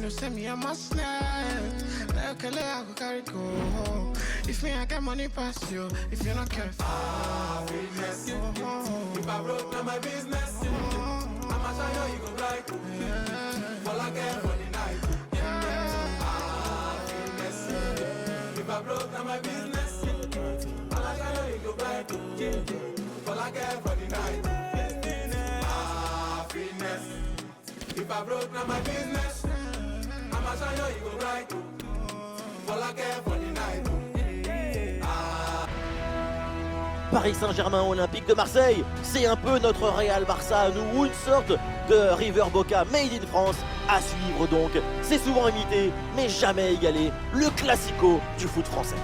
know send me a must like a I go carry go. If me I got money past you, if you're not careful. Fitness. If I broke down my business, I'ma show you go right. All I care for the night. Fitness. If I broke down my business, I'ma show you go right. All I care for the night. Fitness. If I broke down my business, I'ma show you go right. All I care for the night. Paris Saint-Germain Olympique de Marseille, c'est un peu notre Real Barça à nous, ou une sorte de River Boca made in France à suivre donc. C'est souvent imité, mais jamais égalé, le classico du foot français.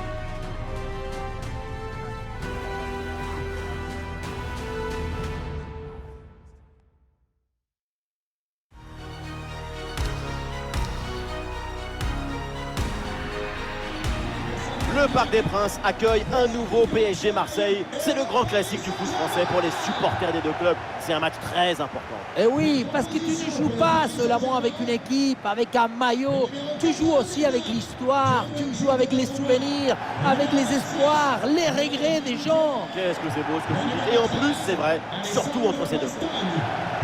Le Parc des Princes accueille un nouveau PSG Marseille. C'est le grand classique du foot français pour les supporters des deux clubs. C'est un match très important. Et oui, parce que tu ne joues pas seulement avec une équipe, avec un maillot. Tu joues aussi avec l'histoire, tu joues avec les souvenirs, avec les espoirs, les regrets des gens. Qu'est-ce que c'est beau ce que vous dites. Et en plus, c'est vrai, surtout entre ces deux clubs.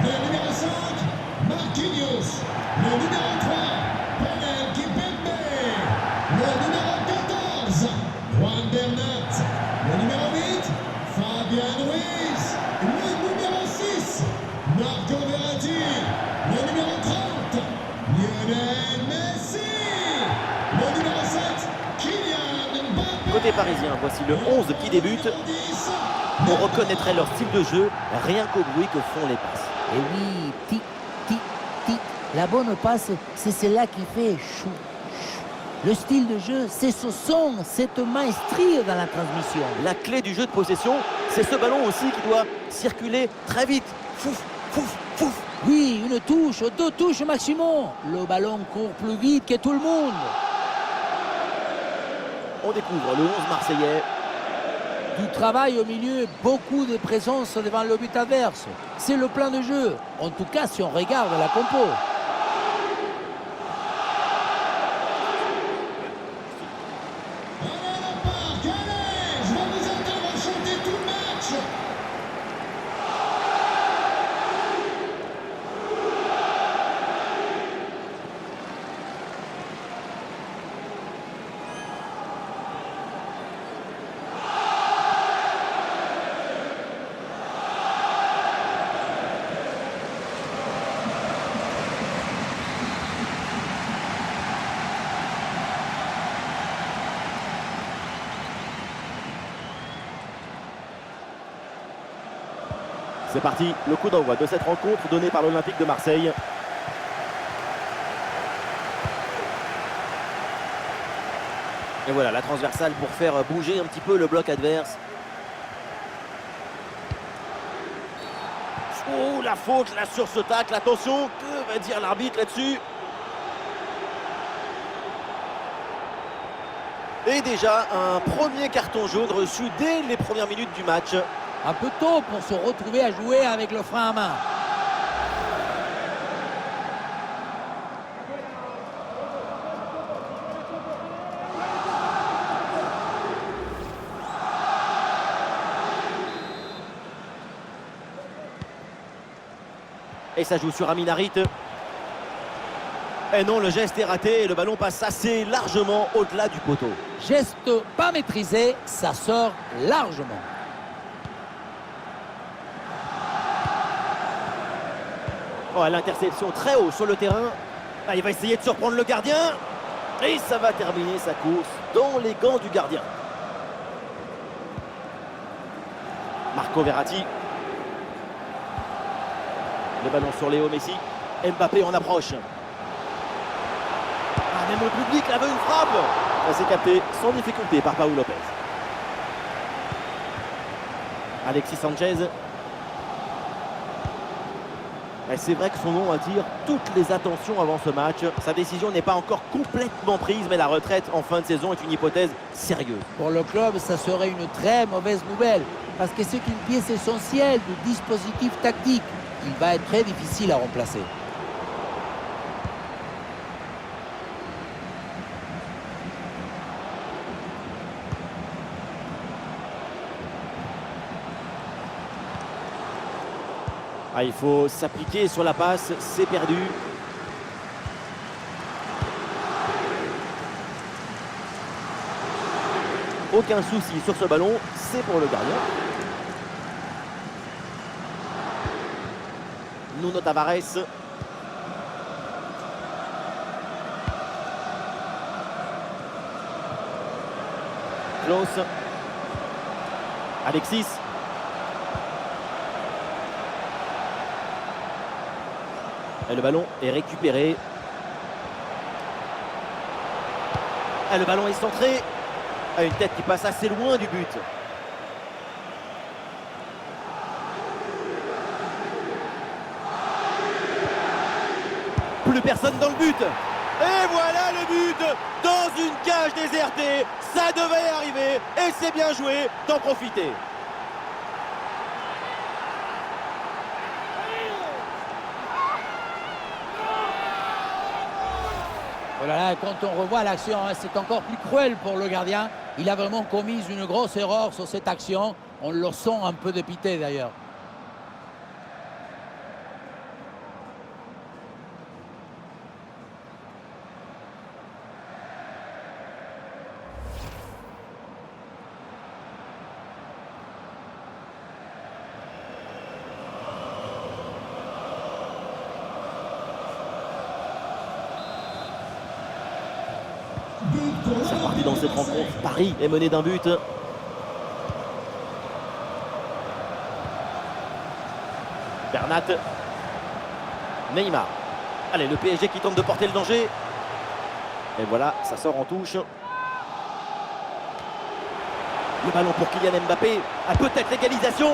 Le numéro 5, Marquinhos. Le numéro 3, Penel Kimpembe. Le numéro 14, Juan Bernat. Le numéro 8, Fabian Ruiz. Le numéro 6, Marco Verratti. Le numéro 30, Lionel Messi. Le numéro 7, Kylian Mbappé. Côté parisien, voici le 11 qui débute. On reconnaîtrait leur style de jeu rien qu'au bruit que font les passes. Et oui, tic, tic, tic. La bonne passe, c'est celle-là qui fait chou, chou. Le style de jeu, c'est ce son, cette maestrie dans la transmission. La clé du jeu de possession, c'est ce ballon aussi qui doit circuler très vite. Fouf, fouf, fouf. Oui, une touche, deux touches maximum. Le ballon court plus vite que tout le monde. On découvre le 11 marseillais. Du travail au milieu, beaucoup de présence devant le but adverse. C'est le plan de jeu. En tout cas, si on regarde la compo. C'est parti, le coup d'envoi de cette rencontre donnée par l'Olympique de Marseille. Et voilà, la transversale pour faire bouger un petit peu le bloc adverse. Oh, la faute là sur ce tacle, attention, que va dire l'arbitre là-dessus? Et déjà, un premier carton jaune reçu dès les premières minutes du match. Un peu tôt pour se retrouver à jouer avec le frein à main. Et ça joue sur Amin Harit. Et non, le geste est raté et le ballon passe assez largement au-delà du poteau. Geste pas maîtrisé, ça sort largement. Oh, l'interception très haut sur le terrain. Ah, il va essayer de surprendre le gardien. Et ça va terminer sa course dans les gants du gardien. Marco Verratti. Le ballon sur Léo Messi. Mbappé en approche. Ah, même le public là veut une frappe. Ça s'est capté sans difficulté par Paul Lopez. Alexis Sanchez. C'est vrai que son nom attire toutes les attentions avant ce match. Sa décision n'est pas encore complètement prise, mais la retraite en fin de saison est une hypothèse sérieuse. Pour le club, ça serait une très mauvaise nouvelle, parce que c'est une pièce essentielle du dispositif tactique. Il va être très difficile à remplacer. Ah, il faut s'appliquer sur la passe, c'est perdu. Aucun souci sur ce ballon, c'est pour le gardien. Nuno Tavares. Klaus. Alexis. Et le ballon est récupéré. Et le ballon est centré. À une tête qui passe assez loin du but. Plus personne dans le but. Et voilà le but dans une cage désertée. Ça devait arriver et c'est bien joué d'en profiter. Oh là là, quand on revoit l'action, hein, c'est encore plus cruel pour le gardien. Il a vraiment commis une grosse erreur sur cette action. On le sent un peu dépité d'ailleurs. C'est parti dans cette rencontre. Paris est mené d'un but. Bernat. Neymar. Allez, le PSG qui tente de porter le danger. Et voilà, ça sort en touche. Le ballon pour Kylian Mbappé. Ah, peut-être l'égalisation.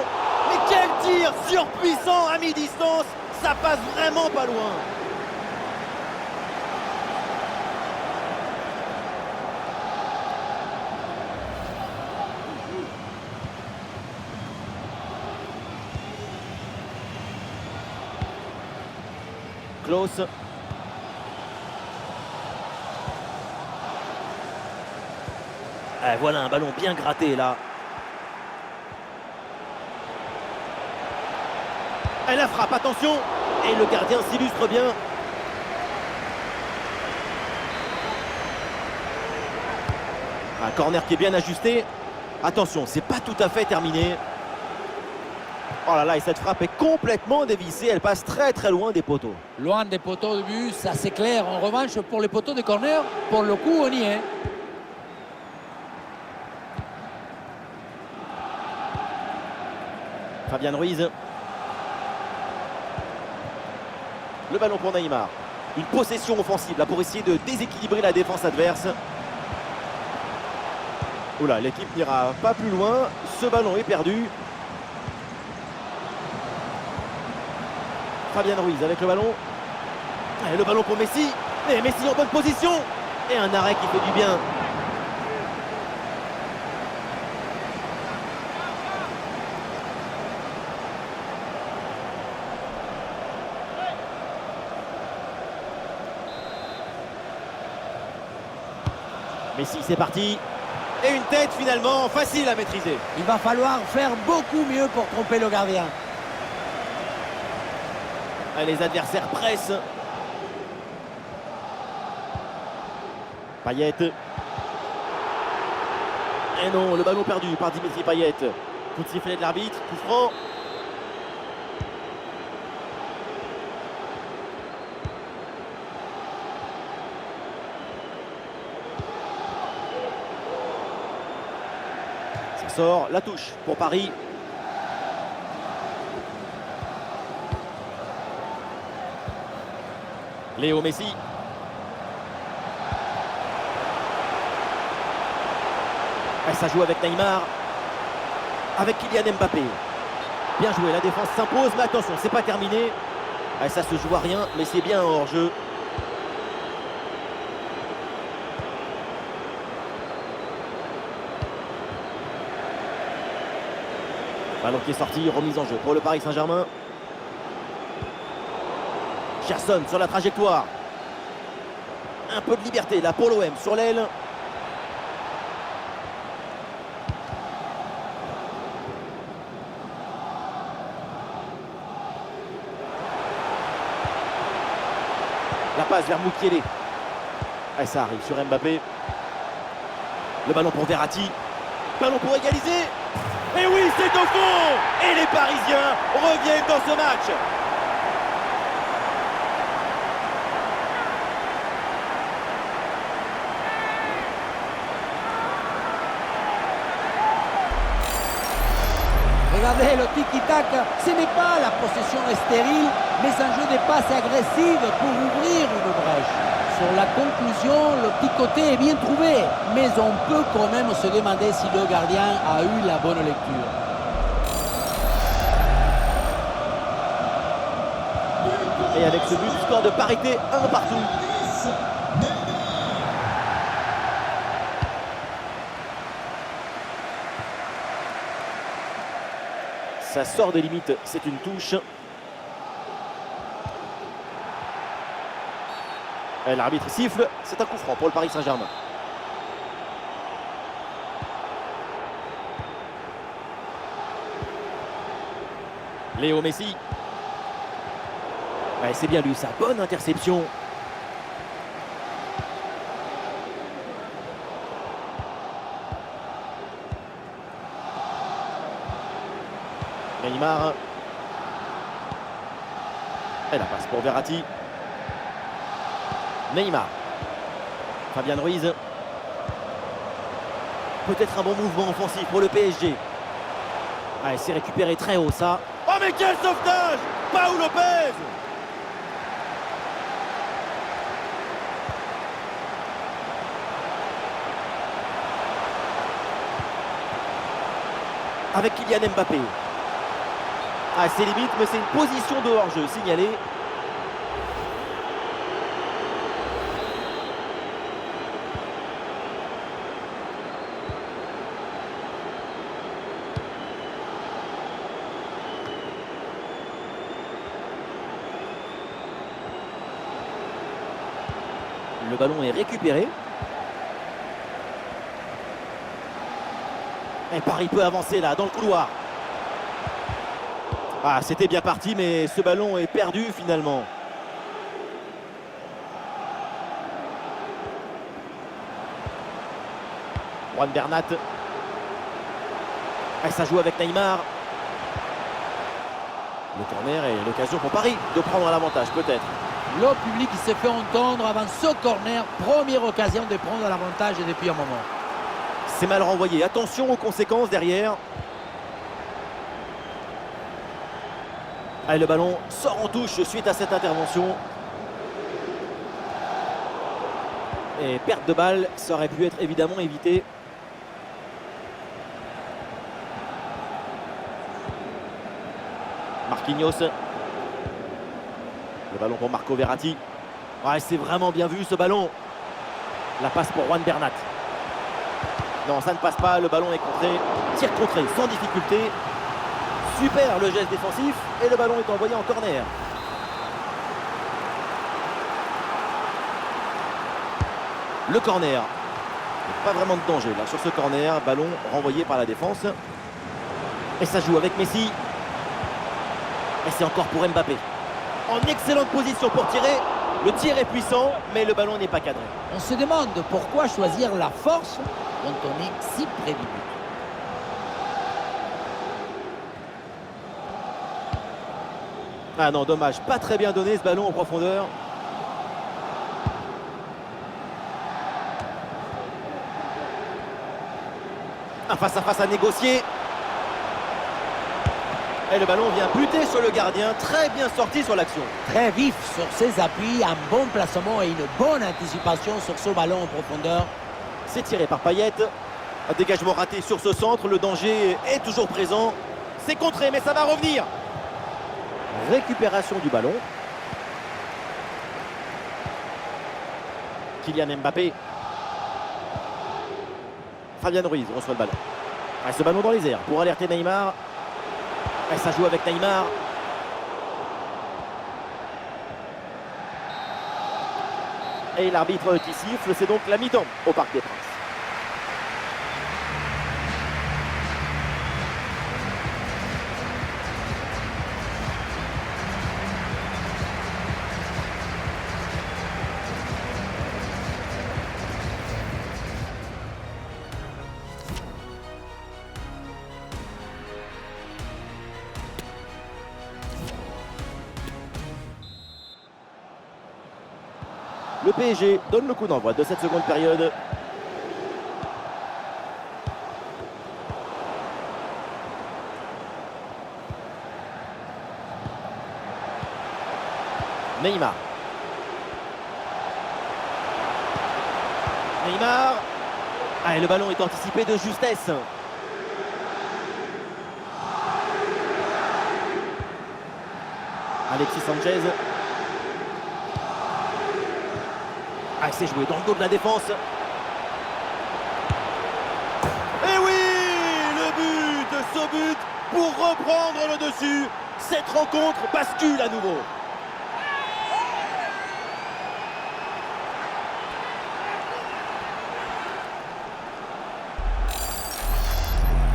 Mais quel tir surpuissant à mi-distance. Ça passe vraiment pas loin. Klaus. Voilà un ballon bien gratté là. Et la frappe, attention. Et le gardien s'illustre bien. Un corner qui est bien ajusté. Attention, c'est pas tout à fait terminé. Oh là là, et cette frappe est complètement dévissée. Elle passe très très loin des poteaux. Loin des poteaux de but, ça c'est clair. En revanche, pour les poteaux de corner, pour le coup, on y est. Fabian Ruiz. Le ballon pour Neymar. Une possession offensive là pour essayer de déséquilibrer la défense adverse. Oula, l'équipe n'ira pas plus loin. Ce ballon est perdu. Fabian Ruiz avec le ballon. Et le ballon pour Messi. Et Messi en bonne position. Et un arrêt qui fait du bien. Messi, c'est parti. Et une tête finalement facile à maîtriser. Il va falloir faire beaucoup mieux pour tromper le gardien. Les adversaires pressent. Payet. Et non, le ballon perdu par Dimitri Payet. Coup de sifflet de l'arbitre, coup franc. Ça sort, la touche pour Paris. Léo Messi. Et ça joue avec Neymar. Avec Kylian Mbappé. Bien joué, la défense s'impose, mais attention, c'est pas terminé. Et ça se joue à rien, mais c'est bien hors jeu. Ballon qui est sorti, remise en jeu pour le Paris Saint-Germain. Gerson sur la trajectoire. Un peu de liberté là pour l'OM sur l'aile. La passe vers Mukiele. Et ça arrive sur Mbappé. Le ballon pour Verratti. Ballon pour égaliser. Et oui, c'est au fond. Et les Parisiens reviennent dans ce match. Regardez le tiki-taka, ce n'est pas la possession stérile, mais un jeu de passe agressive pour ouvrir une brèche. Sur la conclusion, le petit côté est bien trouvé, mais on peut quand même se demander si le gardien a eu la bonne lecture. Et avec ce but, score de parité, 1 partout. Ça sort des limites, c'est une touche. Et l'arbitre siffle, c'est un coup franc pour le Paris Saint-Germain. Léo Messi. Ouais, c'est bien lui, sa bonne interception. Neymar. Et la passe pour Verratti. Neymar. Fabian Ruiz. Peut-être un bon mouvement offensif pour le PSG. Ah, c'est récupéré très haut ça. Oh mais quel sauvetage! Paul Lopez! Avec Kylian Mbappé. Ah, c'est limite, mais c'est une position de hors-jeu signalée. Le ballon est récupéré. Et Paris peut avancer là, dans le couloir. Ah, c'était bien parti, mais ce ballon est perdu finalement. Juan Bernat. Et ça joue avec Neymar. Le corner est l'occasion pour Paris de prendre l'avantage peut-être. Le public s'est fait entendre avant ce corner. Première occasion de prendre l'avantage depuis un moment. C'est mal renvoyé. Attention aux conséquences derrière. Allez, le ballon sort en touche suite à cette intervention. Et perte de balle, ça aurait pu être évidemment évité. Marquinhos. Le ballon pour Marco Verratti. Ouais, c'est vraiment bien vu ce ballon. La passe pour Juan Bernat. Non, ça ne passe pas, le ballon est contré. Tir contré sans difficulté. Super le geste défensif et le ballon est envoyé en corner. Le corner. Pas vraiment de danger là sur ce corner. Ballon renvoyé par la défense. Et ça joue avec Messi. Et c'est encore pour Mbappé. En excellente position pour tirer. Le tir est puissant, mais le ballon n'est pas cadré. On se demande pourquoi choisir la force quand on est si près du but. Ah non, dommage. Pas très bien donné ce ballon en profondeur. Un face-à-face à négocier. Et le ballon vient buter sur le gardien. Très bien sorti sur l'action. Très vif sur ses appuis, un bon placement et une bonne anticipation sur ce ballon en profondeur. C'est tiré par Payet. Un dégagement raté sur ce centre. Le danger est toujours présent. C'est contré, mais ça va revenir. Récupération du ballon. Kylian Mbappé. Fabian Ruiz reçoit le ballon. Ah, ce ballon dans les airs pour alerter Neymar. Et ça joue avec Neymar. Et l'arbitre qui siffle, c'est donc la mi-temps au Parc des Princes. Le PSG donne le coup d'envoi de cette seconde période. Neymar. Neymar. Ah, et le ballon est anticipé de justesse. Alexis Sanchez. Ah, c'est joué dans le dos de la défense. Et oui, le but, ce but pour reprendre le dessus. Cette rencontre bascule à nouveau.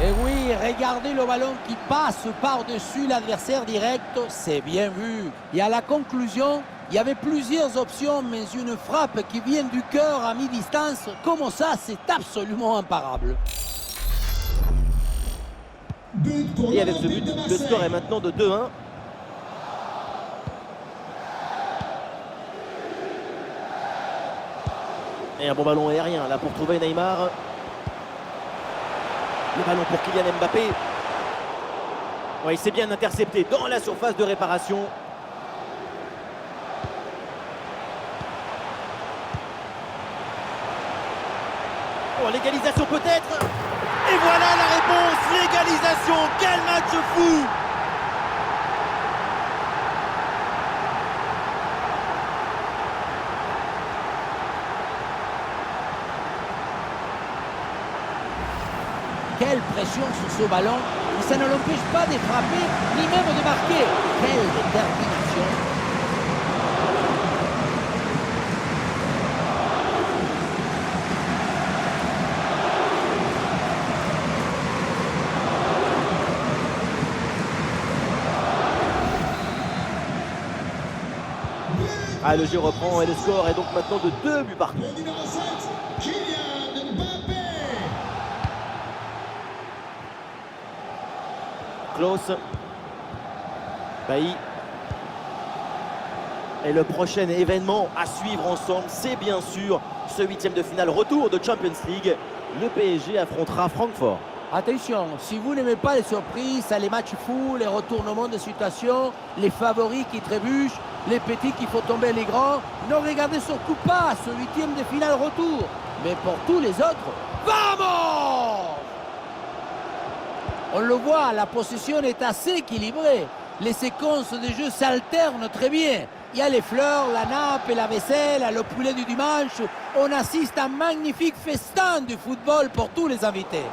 Et oui, regardez le ballon qui passe par-dessus l'adversaire direct, c'est bien vu. Et à la conclusion, il y avait plusieurs options, mais une frappe qui vient du cœur à mi-distance, comme ça, c'est absolument imparable. But pour Et avec ce but, l'Olympique de le Marseille. score est maintenant de 2-1. Et un bon ballon aérien là pour trouver Neymar. Le ballon pour Kylian Mbappé. Ouais, il s'est bien intercepté dans la surface de réparation. Oh, l'égalisation peut-être. Et voilà la réponse, l'égalisation. Quel match fou! Quelle pression sur ce ballon, et ça ne l'empêche pas de frapper, ni même de marquer. Quelle détermination! Ah, le jeu reprend et le score est donc maintenant de 2 buts partout. Le numéro 7, Kylian Mbappé. Klaus. Bailly. Et le prochain événement à suivre ensemble, c'est bien sûr ce 8e de finale retour de Champions League. Le PSG affrontera Francfort. Attention, si vous n'aimez pas les surprises, les matchs fous, les retournements de situation, les favoris qui trébuchent, les petits qui font tomber les grands, ne regardez surtout pas ce 8e de finale retour. Mais pour tous les autres, vamos! On le voit, la possession est assez équilibrée. Les séquences de jeu s'alternent très bien. Il y a les fleurs, la nappe et la vaisselle, le poulet du dimanche. On assiste à un magnifique festin du football pour tous les invités.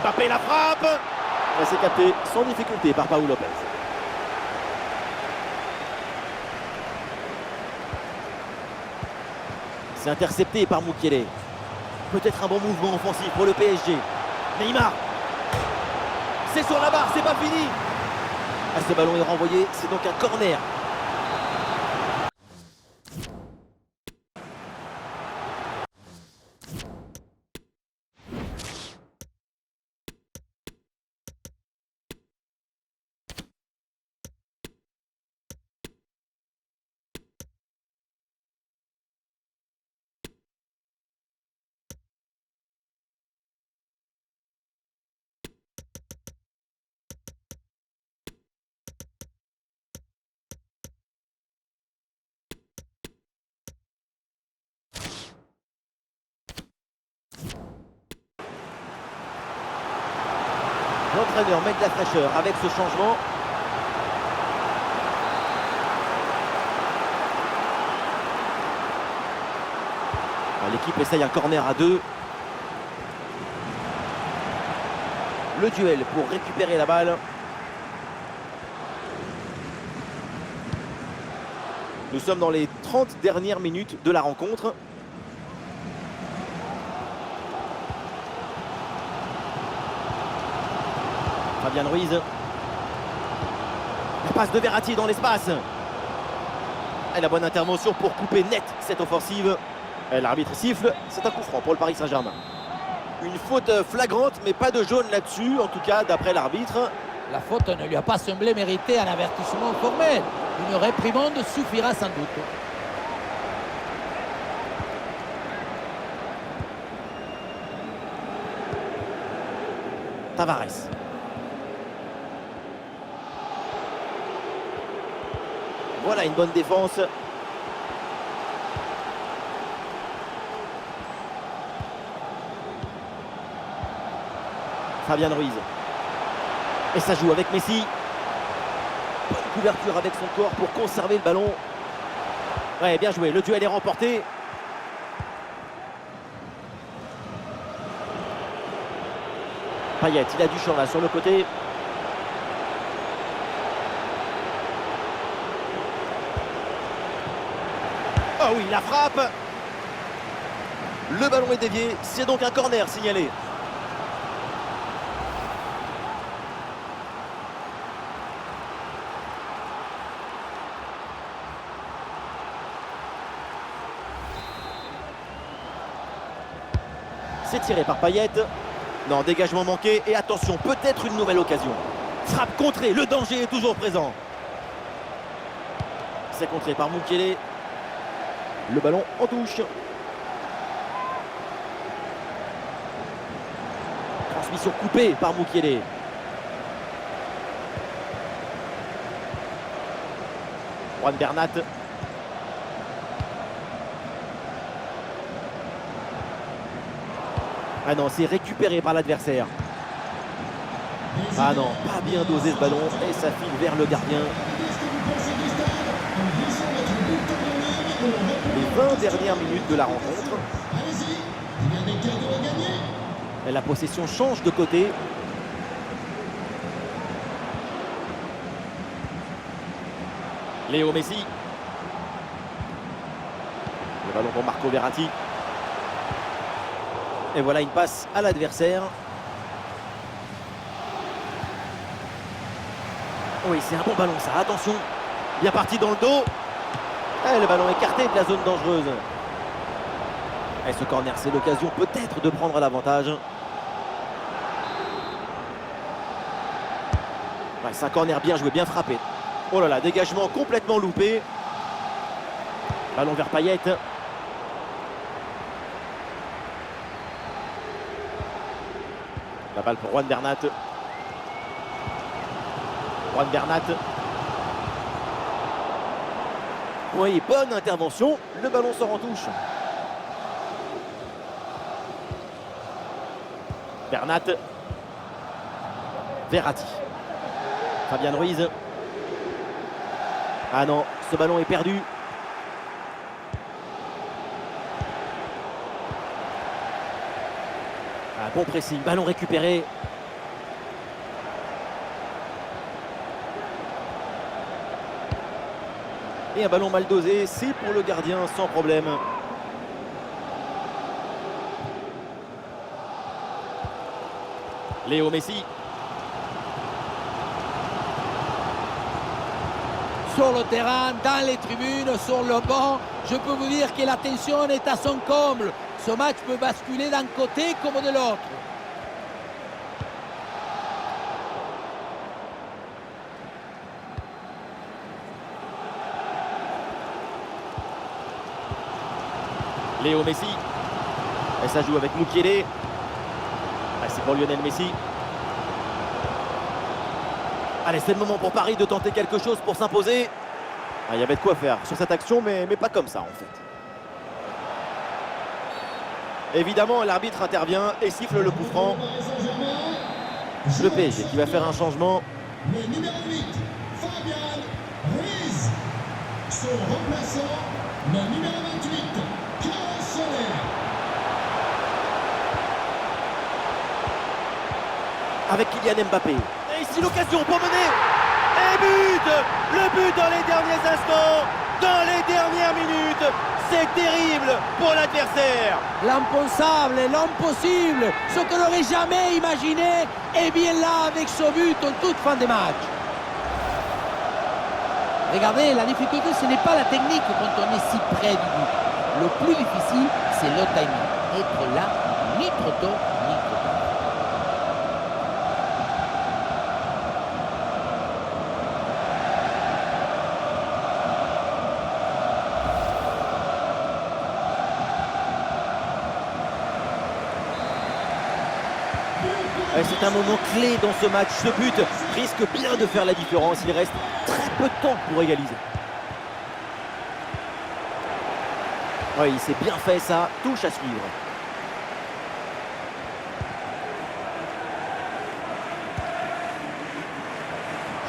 Mbappé la frappe. Et c'est capté sans difficulté par Paul Lopez. C'est intercepté par Mukiele. Peut-être un bon mouvement offensif pour le PSG. Neymar. C'est sur la barre, c'est pas fini. Ah, ce ballon est renvoyé, c'est donc un corner. L'entraîneur met de la fraîcheur avec ce changement. L'équipe essaye un corner à 2. Le duel pour récupérer la balle. Nous sommes dans les 30 dernières minutes de la rencontre. Fabian Ruiz. La passe de Verratti dans l'espace. Et la bonne intervention pour couper net cette offensive. Et l'arbitre siffle, c'est un coup franc pour le Paris Saint-Germain. Une faute flagrante, mais pas de jaune là-dessus, en tout cas d'après l'arbitre. La faute ne lui a pas semblé mériter un avertissement formel. Une réprimande suffira sans doute. Tavares. Voilà une bonne défense. Fabian Ruiz. Et ça joue avec Messi. Bonne couverture avec son corps pour conserver le ballon. Ouais, bien joué. Le duel est remporté. Payet, il a du champ là sur le côté. Oh oui, la frappe. Le ballon est dévié. C'est donc un corner signalé. C'est tiré par Payet. Non, dégagement manqué. Et attention, peut-être une nouvelle occasion. Frappe contrée, le danger est toujours présent. C'est contré par Mukiele. Le ballon en touche. Transmission coupée par Mukiele. Juan Bernat. Ah non, c'est récupéré par l'adversaire. Ah non, pas bien dosé ce ballon et ça file vers le gardien. Les 20 dernières minutes de la rencontre. Et la possession change de côté. Léo Messi. Le ballon pour Marco Verratti. Et voilà une passe à l'adversaire. Oui, c'est un bon ballon ça, attention. Bien parti dans le dos. Et le ballon écarté de la zone dangereuse. Et ce corner, c'est l'occasion peut-être de prendre l'avantage. Ouais, c'est un corner bien joué, bien frappé. Oh là là, dégagement complètement loupé. Ballon vers Payet. La balle pour Juan Bernat. Juan Bernat. Oui, bonne intervention. Le ballon sort en touche. Bernat. Verratti. Fabian Ruiz. Ah non, ce ballon est perdu. Un bon pressing, ballon récupéré. Et un ballon mal dosé, c'est pour le gardien sans problème. Léo Messi. Sur le terrain, dans les tribunes, sur le banc, je peux vous dire que la tension est à son comble. Ce match peut basculer d'un côté comme de l'autre. Léo Messi. Et ça joue avec Mukiele. C'est pour Lionel Messi. Allez, c'est le moment pour Paris de tenter quelque chose pour s'imposer. Ah, il y avait de quoi faire sur cette action, mais pas comme ça en fait. Évidemment, l'arbitre intervient et siffle le coup franc. Le PSG qui va faire un changement. Le numéro 8, Fabian Ruiz. Son remplaçant, le numéro 28, Carlos Soler. Avec Kylian Mbappé. Et ici l'occasion pour mener. Et but. Le but dans les derniers instants. Dans les dernières minutes. C'est terrible pour l'adversaire. L'impensable, l'impossible, ce qu'on n'aurait jamais imaginé, est bien là avec ce but en toute fin de match. Regardez, la difficulté, ce n'est pas la technique quand on est si près du but. Le plus difficile, c'est le timing. Être là, ni trop tôt, ni trop tard. C'est un moment clé dans ce match. Ce but risque bien de faire la différence. Il reste très peu de temps pour égaliser. Oui, il s'est bien fait ça. Touche à suivre.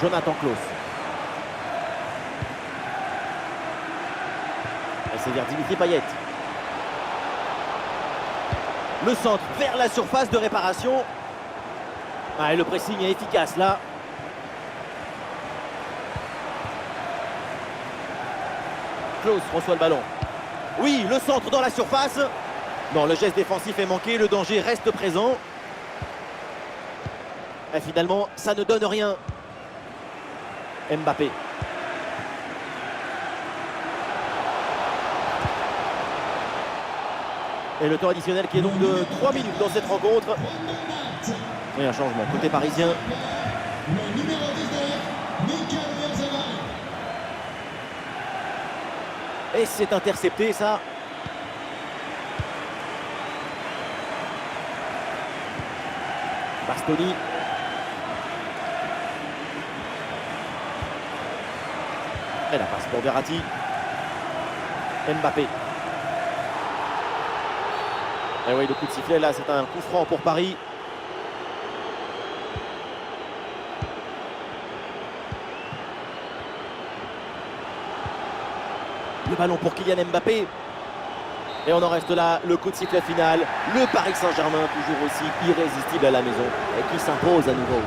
Jonathan Klaus. C'est vers Dimitri Payet. Le centre vers la surface de réparation. Et le pressing est efficace là. Klaus reçoit le ballon. Oui, le centre dans la surface. Non, le geste défensif est manqué. Le danger reste présent. Et finalement, ça ne donne rien. Mbappé. Et le temps additionnel qui est donc de 3 minutes dans cette rencontre. Et un changement côté parisien. Le numéro 19, Michael Oyarzabal. Et c'est intercepté ça. Bastoni. Et la passe pour Verratti. Mbappé. Et oui, le coup de sifflet là, c'est un coup franc pour Paris. Le ballon pour Kylian Mbappé. Et on en reste là, le coup de sifflet final. Le Paris Saint-Germain, toujours aussi irrésistible à la maison, et qui s'impose à nouveau.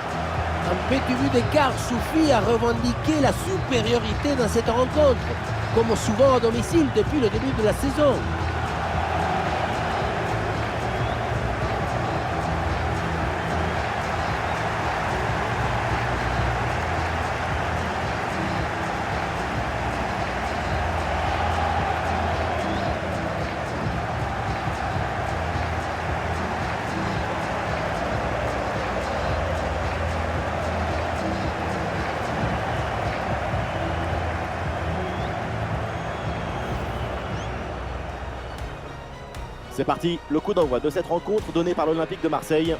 Un petit but d'écart suffit à revendiquer la supériorité dans cette rencontre, comme souvent à domicile depuis le début de la saison. C'est parti, le coup d'envoi de cette rencontre donnée par l'Olympique de Marseille.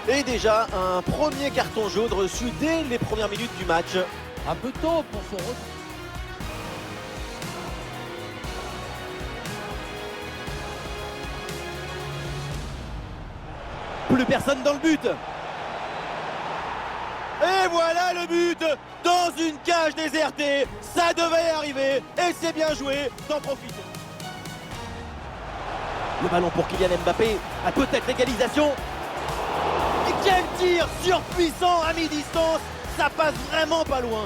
Et déjà, un premier carton jaune reçu dès les premières minutes du match. Un peu tôt pour ce retour. Plus personne dans le but. Et voilà le but dans une cage désertée. Ça devait arriver et c'est bien joué d'en profiter. Le ballon pour Kylian Mbappé. Peut-être l'égalisation. Et quel tir surpuissant à mi-distance. Ça passe vraiment pas loin.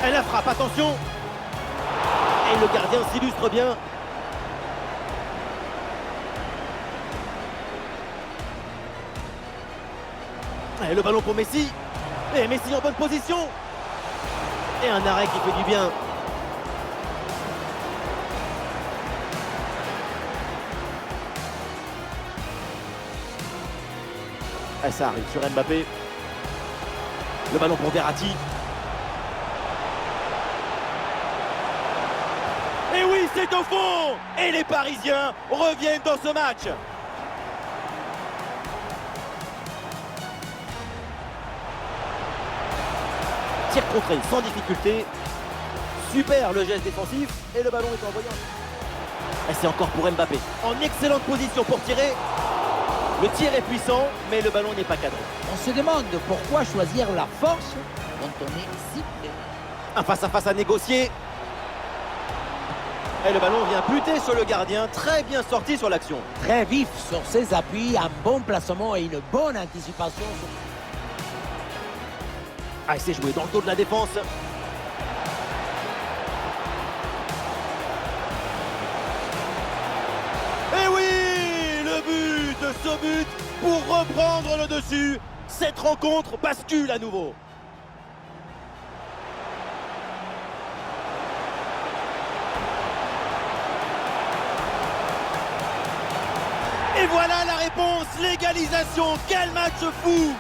Et la frappe, attention. Et le gardien s'illustre bien. Et le ballon pour Messi. Et Messi en bonne position. Et un arrêt qui fait du bien. Et ça arrive sur Mbappé. Le ballon pour Verratti. Et oui, c'est au fond. Et les Parisiens reviennent dans ce match. Tir contré sans difficulté. Super le geste défensif. Et le ballon est envoyé. Et c'est encore pour Mbappé. En excellente position pour tirer. Le tir est puissant, mais le ballon n'est pas cadré. On se demande pourquoi choisir la force quand on est ciblé. Un face-à-face à négocier. Et le ballon vient buter sur le gardien. Très bien sorti sur l'action. Très vif sur ses appuis, un bon placement et une bonne anticipation. Ah, il s'est joué dans le dos de la défense. Et oui, le but, ce but pour reprendre le dessus. Cette rencontre bascule à nouveau. Et voilà la réponse, l'égalisation. Quel match fou!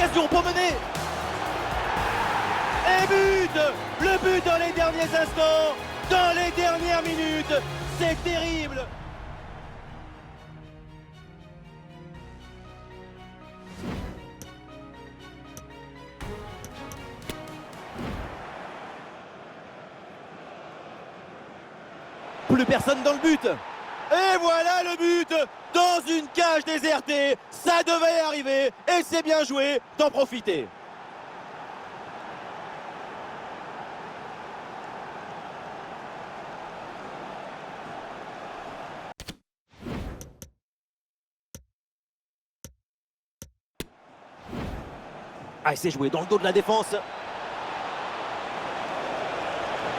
l'occasion pour mener. Et but! Le but dans les derniers instants, dans les dernières minutes. C'est terrible. Plus personne dans le but. Et voilà le but dans une cage désertée. Ça devait arriver et c'est bien joué d'en profiter. Ah, c'est joué dans le dos de la défense.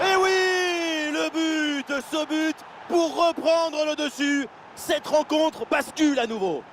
Et oui, le but, ce but pour reprendre le dessus. Cette rencontre bascule à nouveau.